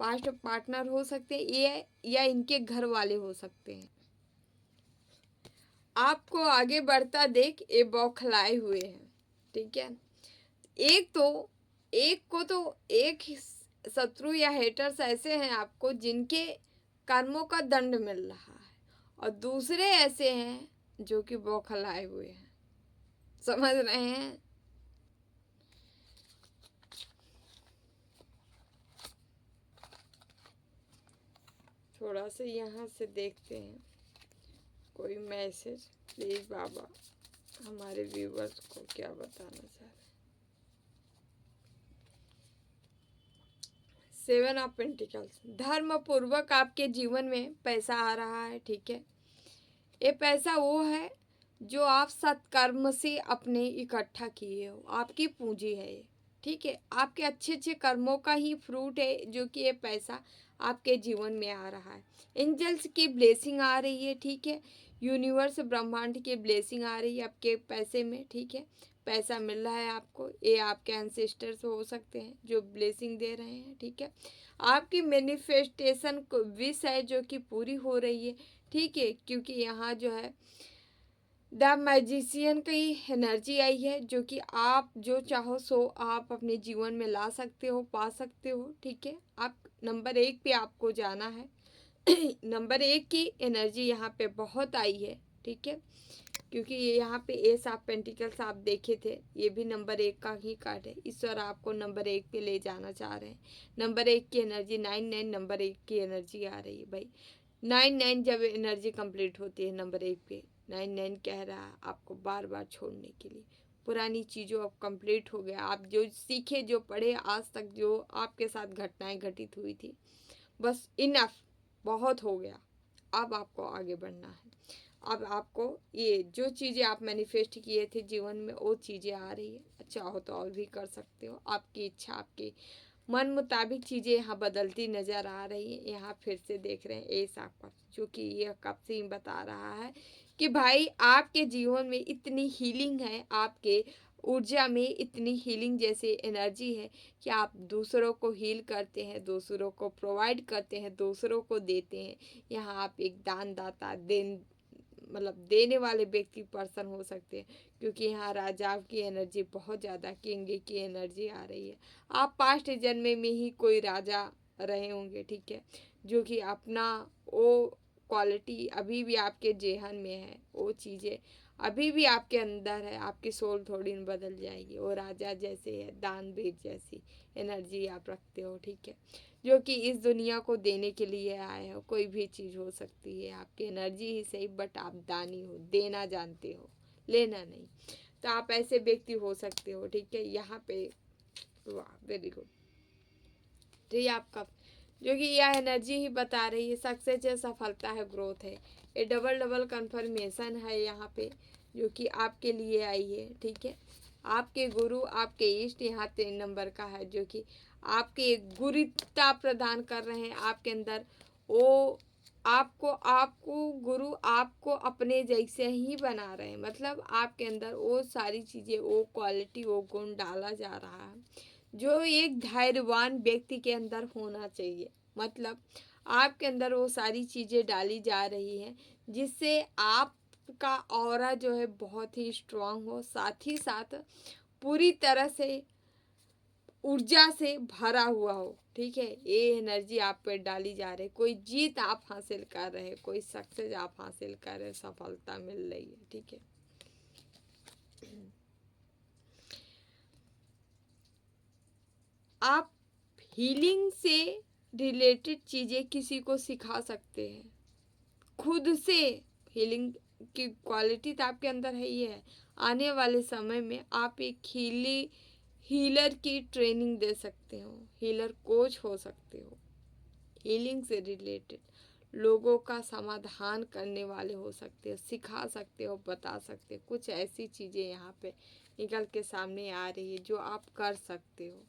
पास्ट पार्टनर हो सकते हैं ये, या इनके घर वाले हो सकते हैं। आपको आगे बढ़ता देख ये बौखलाए हुए हैं, ठीक है। एक शत्रु या हेटर्स ऐसे हैं आपको जिनके कर्मों का दंड मिल रहा है, और दूसरे ऐसे हैं जो कि बौखलाए हुए हैं, समझ रहे हैं। थोड़ा सा यहाँ से देखते हैं कोई मैसेज, प्लीज बाबा हमारे व्यूवर्स को क्या बताना चाह रहे हैं। 7 ऑफ पेंटिकल्स, धर्म पूर्वक आपके जीवन में पैसा आ रहा है, ठीक है। ये पैसा वो है जो आप सत्कर्म से अपने इकट्ठा किए हो, आपकी पूंजी है ये, ठीक है। आपके अच्छे अच्छे कर्मों का ही फ्रूट है जो कि ये पैसा आपके जीवन में आ रहा है। एंजल्स की ब्लेसिंग आ रही है, ठीक है। यूनिवर्स ब्रह्मांड की ब्लेसिंग आ रही है आपके पैसे में, ठीक है। पैसा मिल रहा है आपको, ये आपके एंसेस्टर्स हो सकते हैं जो ब्लेसिंग दे रहे हैं, ठीक है। आपकी मैनिफेस्टेशन को विश है जो कि पूरी हो रही है, ठीक है। क्योंकि यहाँ जो है द मैजिशियन की एनर्जी आई है, जो कि आप जो चाहो सो आप अपने जीवन में ला सकते हो, पा सकते हो, ठीक है। आप नंबर 1 पे आपको जाना है। नंबर 1 की एनर्जी यहाँ पे बहुत आई है, ठीक है। क्योंकि ये यहाँ पे एस ऑफ पेंटिकल्स आप देखे थे, ये भी नंबर 1 का ही कार्ड है। ईश्वर आपको नंबर 1 पे ले जाना चाह रहे हैं। नंबर 1 की एनर्जी 99 नंबर 1 की एनर्जी आ रही है भाई। 99 जब एनर्जी कंप्लीट होती है नंबर 1 पे, 99 कह रहा है आपको बार बार छोड़ने के लिए। पुरानी चीज़ों अब कंप्लीट हो गया, आप जो सीखे जो पढ़े आज तक जो आपके साथ घटनाएं घटित हुई थी, बस इनफ, बहुत हो गया। अब आपको आगे बढ़ना है। अब आपको ये जो चीज़ें आप मैनिफेस्ट किए थे जीवन में वो चीज़ें आ रही है। चाहो तो और भी कर सकते हो, आपकी इच्छा, आपकी मन मुताबिक चीज़ें यहाँ बदलती नज़र आ रही है। यहाँ फिर से देख रहे हैं एस आपका, जो कि यह कब से ही बता रहा है कि भाई आपके जीवन में इतनी हीलिंग है, आपके ऊर्जा में इतनी हीलिंग जैसे एनर्जी है कि आप दूसरों को हील करते हैं, दूसरों को प्रोवाइड करते हैं, दूसरों को देते हैं। यहाँ आप एक दानदाता, मतलब देने वाले व्यक्ति पर्सन हो सकते हैं। क्योंकि यहाँ राजा की एनर्जी बहुत ज़्यादा, किंग की एनर्जी आ रही है। आप पास्ट जन्म में ही कोई राजा रहे होंगे, ठीक है। जो कि अपना वो क्वालिटी अभी भी आपके जेहन में है, वो चीज़ें अभी भी आपके अंदर है। आपकी सोल थोड़ी न बदल जाएगी, वो राजा जैसे है, दानवीर जैसी एनर्जी आप रखते हो, ठीक है। जो कि इस दुनिया को देने के लिए आए हो। कोई भी चीज़ हो सकती है, आपकी एनर्जी ही सही, बट आप दानी हो, देना जानते हो, लेना नहीं। तो आप ऐसे व्यक्ति हो सकते हो, ठीक है। यहाँ पे वाह, वेरी गुड। तो ये आपका जो कि यह एनर्जी ही बता रही है सक्सेस है, सफलता है, ग्रोथ है। ये डबल डबल कन्फर्मेशन है यहाँ पे, जो कि आपके लिए आई है, ठीक है। आपके गुरु, आपके इष्ट यहाँ 3 नंबर का है, जो कि आपके गुरुता प्रदान कर रहे हैं आपके अंदर। वो आपको आपको गुरु आपको अपने जैसे ही बना रहे हैं। मतलब आपके अंदर वो सारी चीज़ें, वो क्वालिटी, वो गुण डाला जा रहा है जो एक धैर्यवान व्यक्ति के अंदर होना चाहिए। मतलब आपके अंदर वो सारी चीज़ें डाली जा रही हैं जिससे आपका ऑरा जो है बहुत ही स्ट्रांग हो, साथ ही साथ पूरी तरह से ऊर्जा से भरा हुआ हो, ठीक है। ये एनर्जी आप पे डाली जा रही है। कोई जीत आप हासिल कर रहे हैं, कोई सक्सेस आप हासिल कर रहे हैं, सफलता मिल रही है, ठीक है। आप हीलिंग से रिलेटेड चीज़ें किसी को सिखा सकते हैं। खुद से हीलिंग की क्वालिटी तो आपके अंदर है ही है। आने वाले समय में आप एक हीलर की ट्रेनिंग दे सकते हो, हीलर कोच हो सकते हो। हीलिंग से रिलेटेड लोगों का समाधान करने वाले हो सकते हो, सिखा सकते हो, बता सकते हो। कुछ ऐसी चीज़ें यहाँ पे निकल के सामने आ रही है जो आप कर सकते हो।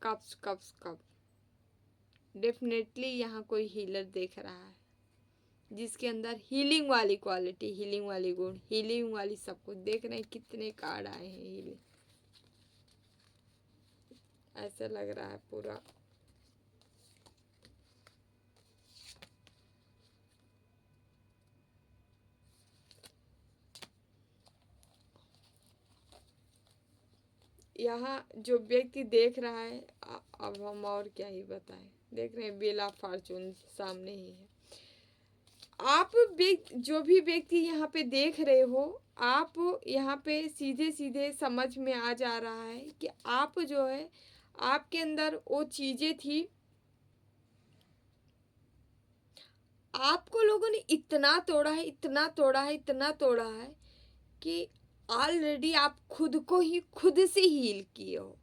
कब्स कब्स कब डेफिनेटली यहाँ कोई हीलर देख रहा है जिसके अंदर हीलिंग वाली क्वालिटी, हीलिंग वाली गुण, हीलिंग वाली सब कुछ। देख रहे हैं कितने कार्ड आए हैं हीलिंग, ऐसा लग रहा है पूरा। यहाँ जो व्यक्ति देख रहा है, अब हम और क्या ही बताएं। देख रहे हैं बेला फॉर्चून सामने ही है। आप जो भी व्यक्ति यहाँ पे देख रहे हो, आप यहाँ पे सीधे सीधे समझ में आ जा रहा है कि आप जो है आपके अंदर वो चीज़ें थी। आपको लोगों ने इतना तोड़ा है, इतना तोड़ा है, इतना तोड़ा है कि ऑलरेडी आप खुद को ही खुद से हील किए हो।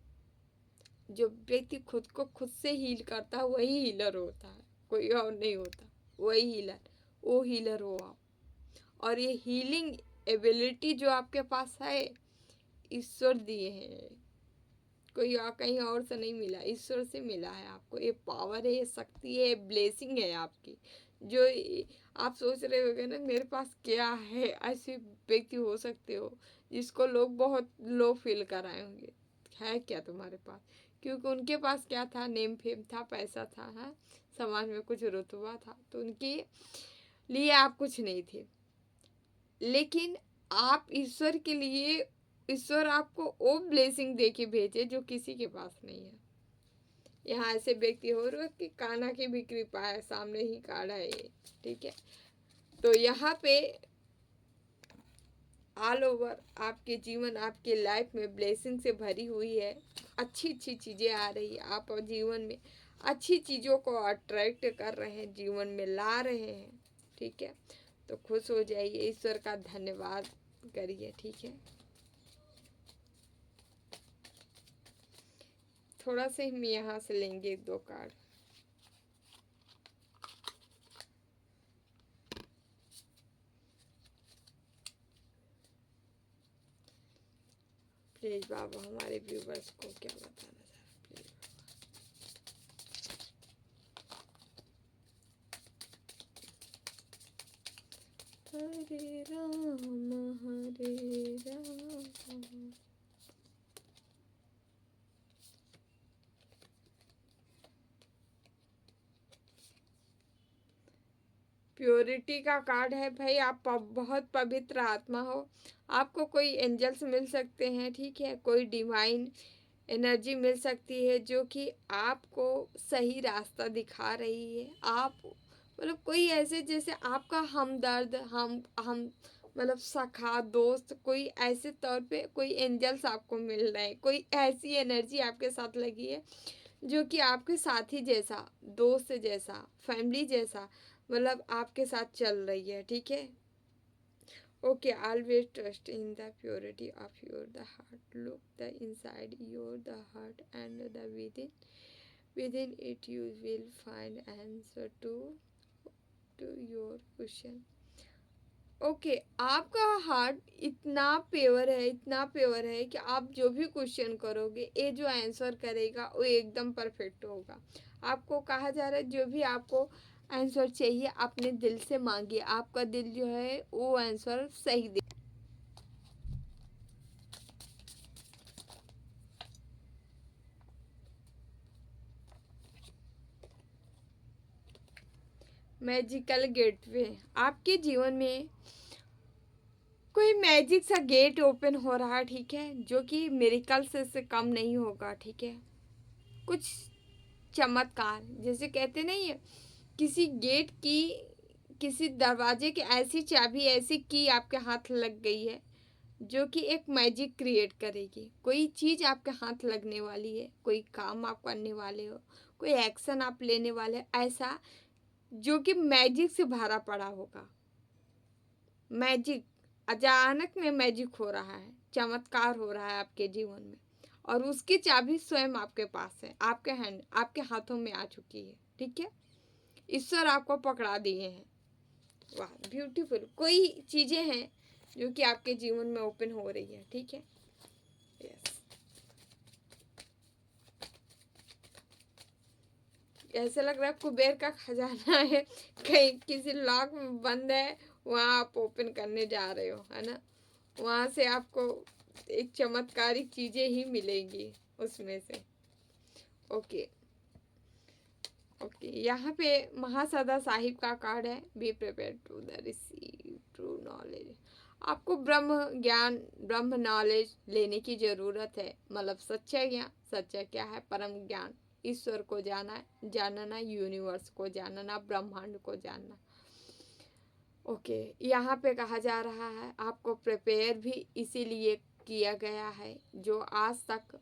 जो व्यक्ति खुद को खुद से हील करता है वही हीलर होता है, कोई और नहीं होता। वही हीलर, वो हीलर हो आप। और ये हीलिंग एबिलिटी जो आपके पास है, ईश्वर दिए हैं। कोई कहीं और से नहीं मिला, ईश्वर से मिला है आपको। ये पावर है, ये शक्ति है, ये ब्लेसिंग है आपकी। जो आप सोच रहे होगे ना मेरे पास क्या है, ऐसे व्यक्ति हो सकते हो जिसको लोग बहुत लो फील कराए होंगे। है क्या तुम्हारे पास? क्योंकि उनके पास क्या था, नेम फेम था, पैसा था, है समाज में कुछ रुतबा था, तो उनके लिए आप कुछ नहीं थे। लेकिन आप ईश्वर के लिए, ईश्वर आपको वो ब्लेसिंग दे के भेजे जो किसी के पास नहीं है। यहाँ ऐसे व्यक्ति हो रहे कि कान्हा की भी कृपा है, सामने ही काढ़ा है ये, ठीक है। तो यहाँ पे ऑल ओवर आपके जीवन, आपके लाइफ में ब्लेसिंग से भरी हुई है। अच्छी अच्छी चीज़ें आ रही है, आप जीवन में अच्छी चीज़ों को अट्रैक्ट कर रहे हैं, जीवन में ला रहे हैं, ठीक है। तो खुश हो जाइए, ईश्वर का धन्यवाद करिए, ठीक है। थोड़ा से हम यहाँ से लेंगे 2 कार्ड। प्लीज बाबा हमारे व्यूवर्स को क्या बताना चाह रहे, हरे राम हरे राम। प्योरिटी का कार्ड है भाई, आप बहुत पवित्र आत्मा हो। आपको कोई एंजल्स मिल सकते हैं, ठीक है, कोई डिवाइन एनर्जी मिल सकती है जो कि आपको सही रास्ता दिखा रही है। आप मतलब कोई ऐसे जैसे आपका हमदर्द, हम मतलब सखा दोस्त, कोई ऐसे तौर पे कोई एंजल्स आपको मिल रहे हैं, कोई ऐसी एनर्जी आपके साथ लगी है जो कि आपके साथी जैसा, दोस्त जैसा, फैमिली जैसा मतलब आपके साथ चल रही है, ठीक है। Okay, always trust in the purity of your the heart, look the inside your the heart and the within it you will find answer to your question. Okay, आपका हार्ट इतना प्योर है, इतना प्योर है कि आप जो भी question करोगे, ये जो आंसर करेगा वो एकदम परफेक्ट होगा। आपको कहा जा रहा है जो भी आपको आंसर चाहिए अपने दिल से मांगिए, आपका दिल जो है वो आंसर सही दे। मैजिकल गेटवे, आपके जीवन में कोई मैजिक सा गेट ओपन हो रहा है, ठीक है, जो कि मिरेकल से कम नहीं होगा, ठीक है। कुछ चमत्कार, जैसे कहते नहीं है किसी गेट की, किसी दरवाजे की ऐसी चाबी, ऐसी की आपके हाथ लग गई है जो कि एक मैजिक क्रिएट करेगी। कोई चीज़ आपके हाथ लगने वाली है, कोई काम आप करने वाले हो, कोई एक्शन आप लेने वाले, ऐसा जो कि मैजिक से भरा पड़ा होगा। मैजिक, अचानक में मैजिक हो रहा है, चमत्कार हो रहा है आपके जीवन में, और उसकी चाबी स्वयं आपके पास है, आपके हैंड, आपके हाथों में आ चुकी है, ठीक है। ईश्वर आपको पकड़ा दिए हैं। वाह ब्यूटीफुल, कोई चीज़ें हैं जो कि आपके जीवन में ओपन हो रही है, ठीक है। यस, ऐसा लग रहा है कुबेर का खजाना है, कहीं किसी लॉक में बंद है, वहाँ आप ओपन करने जा रहे हो, है ना। वहाँ से आपको एक चमत्कारिक चीज़ें ही मिलेंगी उसमें से। ओके ओके, यहाँ पे महासदा साहिब का कार्ड है, be prepare to the receive true knowledge. आपको ब्रह्म ज्ञान, ब्रह्म नॉलेज लेने की ज़रूरत है, मतलब सच्चा ज्ञान, सच्चा क्या है, परम ज्ञान, ईश्वर को जानना, यूनिवर्स को जानना, ब्रह्मांड को जानना। ओके, यहाँ पे कहा जा रहा है आपको प्रिपेयर भी इसीलिए किया गया है, जो आज तक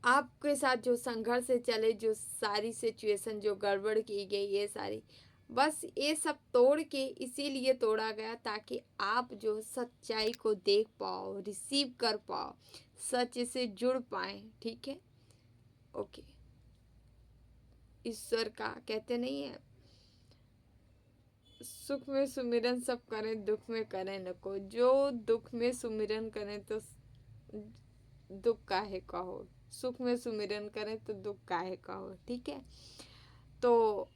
आपके साथ जो संघर्ष चले, जो सारी सिचुएशन जो गड़बड़ की गई, ये सारी बस ये सब तोड़ के इसीलिए तोड़ा गया ताकि आप जो सच्चाई को देख पाओ, रिसीव कर पाओ, सच से जुड़ पाए, ठीक है। ओके, ईश्वर का कहते नहीं है, सुख में सुमिरन सब करें, दुख में करें न को। जो दुख में सुमिरन करें तो दुख काहे कहो, सुख में सुमिरन करें तो दुख काहे कहो। ठीक है, तो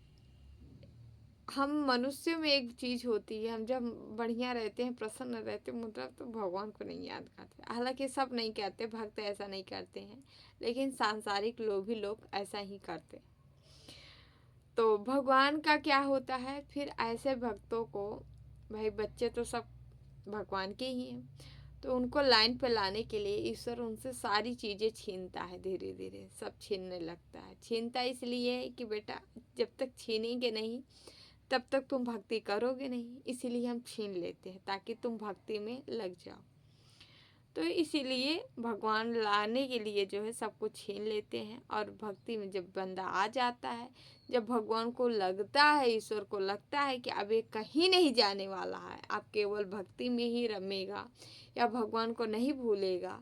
हम मनुष्य में एक चीज होती है, हम जब बढ़िया रहते हैं, प्रसन्न रहते हैं, मतलब तो भगवान को नहीं याद करते। हालांकि सब नहीं कहते, भक्त ऐसा नहीं करते हैं, लेकिन सांसारिक लोभी लोग ऐसा ही करते। तो भगवान का क्या होता है फिर ऐसे भक्तों को, भाई बच्चे तो सब भगवान के ही हैं, तो उनको लाइन पे लाने के लिए ईश्वर उनसे सारी चीज़ें छीनता है, धीरे धीरे सब छीनने लगता है। छीनता इसलिए है कि बेटा जब तक छीनेंगे नहीं तब तक तुम भक्ति करोगे नहीं, इसीलिए हम छीन लेते हैं ताकि तुम भक्ति में लग जाओ। तो इसीलिए भगवान लाने के लिए जो है सब कुछ छीन लेते हैं। और भक्ति में जब बंदा आ जाता है, जब भगवान को लगता है, ईश्वर को लगता है कि अब ये कहीं नहीं जाने वाला है, आप केवल भक्ति में ही रमेगा या भगवान को नहीं भूलेगा,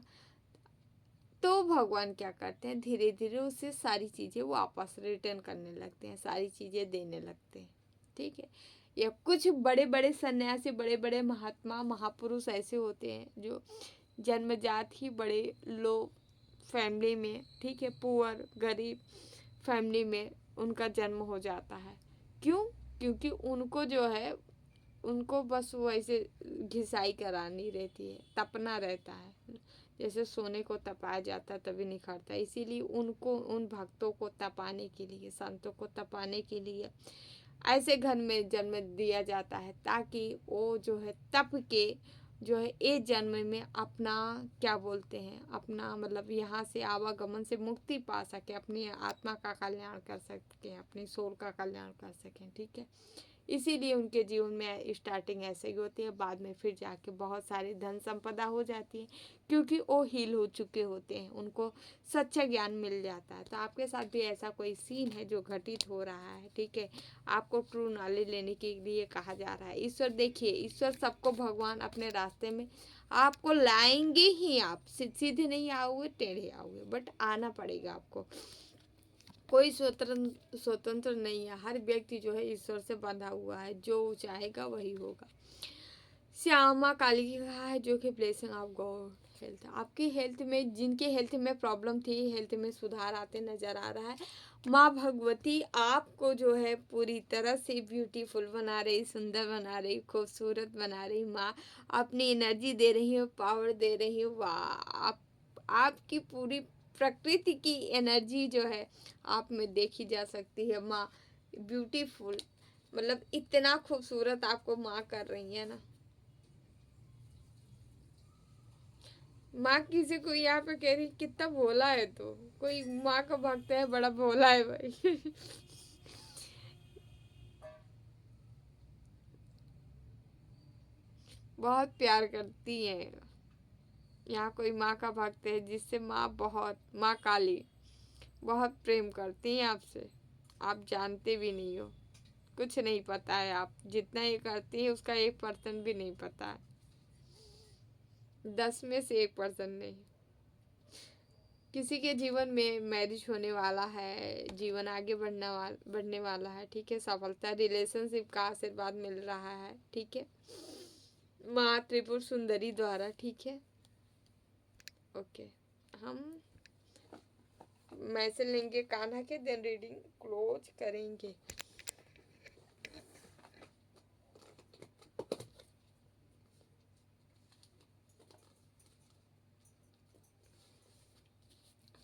तो भगवान क्या करते हैं, धीरे धीरे उससे सारी चीज़ें वापस रिटर्न करने लगते हैं, सारी चीज़ें देने लगते हैं। ठीक है, या कुछ बड़े बड़े सन्यासी, बड़े बड़े महात्मा महापुरुष ऐसे होते हैं जो जन्मजात ही बड़े लो फैमिली में, ठीक है, पुअर गरीब फैमिली में उनका जन्म हो जाता है। क्यों? क्योंकि उनको जो है, उनको बस वो ऐसे घिसाई करानी रहती है, तपना रहता है, जैसे सोने को तपाया जाता है तभी निखरता है। इसीलिए उनको, उन भक्तों को तपाने के लिए, संतों को तपाने के लिए ऐसे घर में जन्म दिया जाता है, ताकि वो जो है तप के जो है इस जन्म में अपना क्या बोलते हैं, अपना मतलब यहाँ से आवागमन से मुक्ति पा सके, अपनी आत्मा का कल्याण कर सकें, अपनी सोल का कल्याण कर सकें। ठीक है, इसीलिए उनके जीवन में स्टार्टिंग ऐसे ही होती है, बाद में फिर जाके बहुत सारी धन संपदा हो जाती है, क्योंकि वो हील हो चुके होते हैं, उनको सच्चा ज्ञान मिल जाता है। तो आपके साथ भी ऐसा कोई सीन है जो घटित हो रहा है। ठीक है, आपको ट्रू नॉलेज लेने के लिए कहा जा रहा है। ईश्वर देखिए, ईश्वर सबको भगवान अपने रास्ते में आपको लाएंगे ही। आप सीधे नहीं आओगे, टेढ़े आओगे, बट आना पड़ेगा आपको। कोई स्वतंत्र नहीं है, हर व्यक्ति जो है ईश्वर से बंधा हुआ है, जो चाहेगा वही होगा। श्यामा काली की कहा है जो कि ब्लेसिंग ऑफ गॉड हेल्थ, आपकी हेल्थ में, जिनके हेल्थ में प्रॉब्लम थी, हेल्थ में सुधार आते नजर आ रहा है। माँ भगवती आपको जो है पूरी तरह से ब्यूटीफुल बना रही, सुंदर बना रही, खूबसूरत बना रही। माँ अपनी एनर्जी दे रही हो, पावर दे रही हो। वाह, आपकी पूरी प्रकृति की एनर्जी जो है आप में देखी जा सकती है। माँ ब्यूटीफुल, मतलब इतना खूबसूरत आपको माँ कर रही है ना। माँ किसी को यहाँ पे कह रही कितना भोला है, तो कोई माँ का भक्त है, बड़ा भोला है भाई। बहुत प्यार करती है। यहाँ कोई माँ का भक्त है जिससे माँ बहुत, माँ काली बहुत प्रेम करती है आपसे, आप जानते भी नहीं हो, कुछ नहीं पता है। आप जितना ये करती है उसका 1% भी नहीं पता है, 10 में से 1% नहीं। किसी के जीवन में मैरिज होने वाला है, जीवन आगे बढ़ने वाला है। ठीक है, सफलता, रिलेशनशिप का आशीर्वाद मिल रहा है। ठीक है, माँ त्रिपुर सुंदरी द्वारा। ठीक है, ओके, हम मैसेज लेंगे कान्हा के, देन रीडिंग क्लोज करेंगे।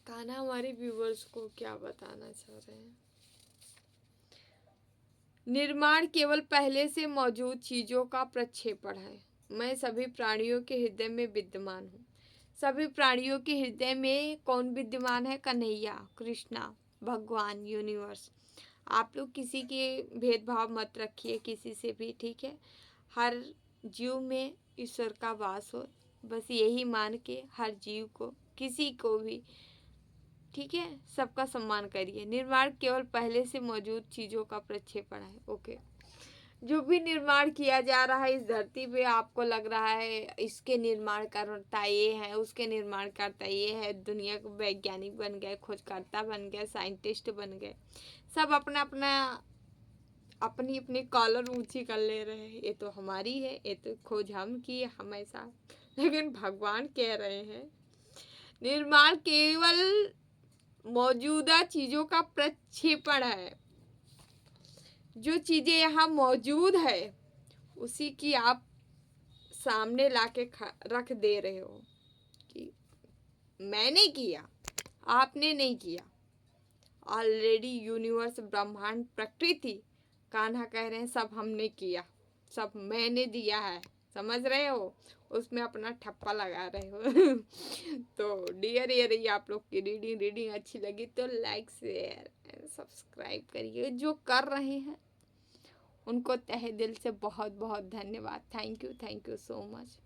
कान्हा हमारे व्यूवर्स को क्या बताना चाह रहे हैं? निर्माण केवल पहले से मौजूद चीजों का प्रक्षेपण है। मैं सभी प्राणियों के हृदय में विद्यमान हूँ। सभी प्राणियों के हृदय में कौन विद्यमान है? कन्हैया, कृष्णा, भगवान, यूनिवर्स। आप लोग किसी के भेदभाव मत रखिए किसी से भी। ठीक है, हर जीव में ईश्वर का वास हो, बस यही मान के हर जीव को, किसी को भी, ठीक है, सबका सम्मान करिए। निर्माण केवल पहले से मौजूद चीजों का प्रक्षेपण है। ओके, जो भी निर्माण किया जा रहा है इस धरती पे, आपको लग रहा है इसके निर्माण करता ये है, उसके निर्माण करता ये है, दुनिया के वैज्ञानिक बन गए, खोजकर्ता बन गए, साइंटिस्ट बन गए, सब अपना अपना अपनी अपनी कॉलर ऊंची कर ले रहे हैं। ये तो हमारी है, ये तो खोज हम की है हमेशा। लेकिन भगवान कह रहे हैं निर्माण केवल मौजूदा चीजों का प्रक्षेपण है। जो चीजें यहाँ मौजूद है उसी की आप सामने लाके रख दे रहे हो कि मैंने किया, आपने नहीं किया। ऑलरेडी यूनिवर्स, ब्रह्मांड, प्रकृति, कान्हा कह रहे हैं सब हमने किया, सब मैंने दिया है। समझ रहे हो? उसमें अपना ठप्पा लगा रहे हो। तो डियर, ये रही आप लोग की रीडिंग अच्छी लगी तो लाइक, शेयर एंड सब्सक्राइब करिए। जो कर रहे हैं उनको तहे दिल से बहुत बहुत धन्यवाद। Thank you so much.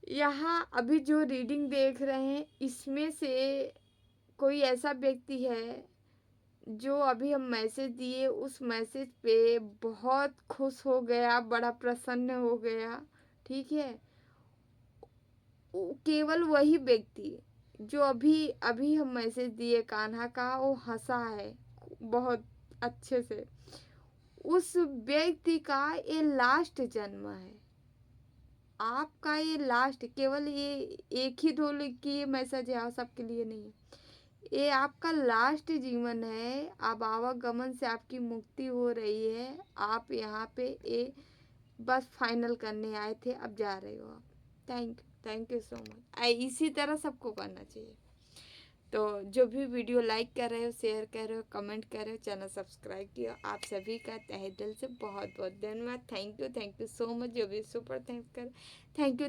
यहाँ अभी जो रीडिंग देख रहे हैं इसमें से कोई ऐसा व्यक्ति है जो अभी हम मैसेज दिए उस मैसेज पे बहुत खुश हो गया, बड़ा प्रसन्न हो गया। ठीक है, केवल वही व्यक्ति जो अभी अभी हम मैसेज दिए कान्हा का, वो हंसा है बहुत अच्छे से। उस व्यक्ति का ये लास्ट जन्म है, आपका ये लास्ट, केवल ये एक ही ढोल की ये मैसेज है, सबके लिए नहीं है। ये आपका लास्ट जीवन है। अब आवागमन से आपकी मुक्ति हो रही है। आप यहाँ पे ये बस फाइनल करने आए थे, अब जा रहे हो आप। Thank you so much. इसी तरह सबको करना चाहिए। तो जो भी वीडियो लाइक कर रहे हो, शेयर कर रहे हो, कमेंट कर रहे हो, चैनल सब्सक्राइब किया, आप सभी का तहे दिल से बहुत बहुत धन्यवाद। Thank you so much. जो भी सुपर थैंक्स कर,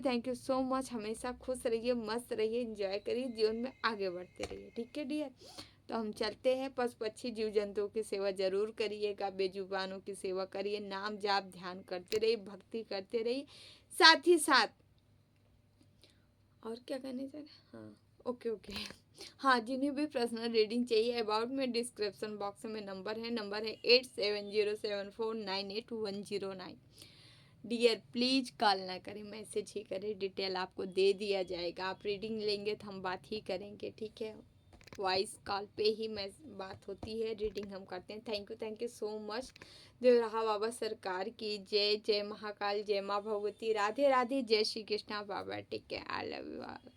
थैंक यू सो मच। हमेशा खुश रहिए, मस्त रहिए, एंजॉय करिए, जीवन में आगे बढ़ते रहिए। ठीक है डियर, तो हम चलते हैं। पशु पक्षी जीव जंतुओं की सेवा जरूर करिएगा, बेजुबानों की सेवा करिए, नाम जाप ध्यान करते रहिए, भक्ति करते रहिए। साथ ही साथ और क्या करने जा रहे? हाँ, ओके। हाँ, जिन्हें भी पर्सनल रीडिंग चाहिए, अबाउट में डिस्क्रिप्शन बॉक्स में नंबर है 8707498109। डियर प्लीज कॉल ना करें, मैसेज ही करें, डिटेल आपको दे दिया जाएगा। आप रीडिंग लेंगे तो हम बात ही करेंगे। ठीक है, वॉइस कॉल पे ही बात होती है, रीडिंग हम करते हैं। Thank you so much. Devraha Baba सरकार की जय। जय महाकाल, जय माँ भगवती, राधे राधे, जय Shri Krishna Baba. Take care, I love you all.